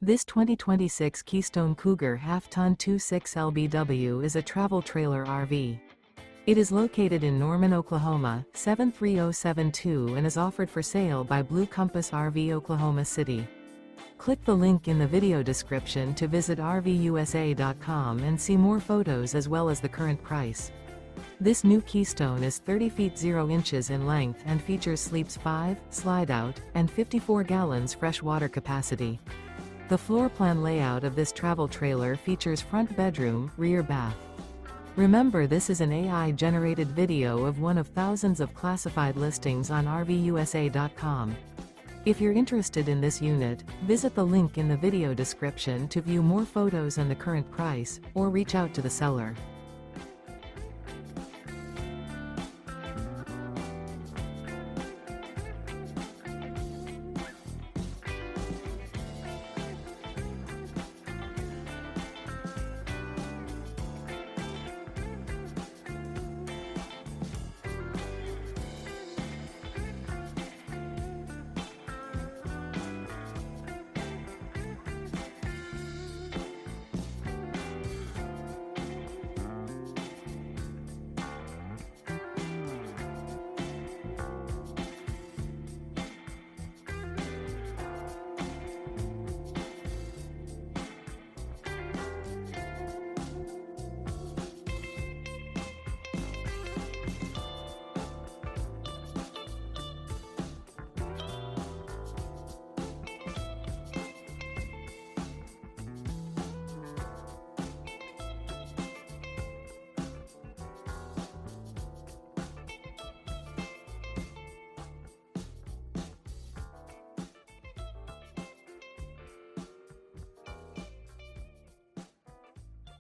This 2026 Keystone Cougar Half-Ton 26LBW is a travel trailer RV. It is located in Norman, Oklahoma, 73072 and is offered for sale by Blue Compass RV Oklahoma City. Click the link in the video description to visit RVUSA.com and see more photos as well as the current price. This new Keystone is 30 feet 0 inches in length and features sleeps 5, slide-out, and 54 gallons fresh water capacity. The floor plan layout of this travel trailer features front bedroom, rear bath. Remember, this is an AI-generated video of one of thousands of classified listings on RVUSA.com. If you're interested in this unit, visit the link in the video description to view more photos and the current price, or reach out to the seller.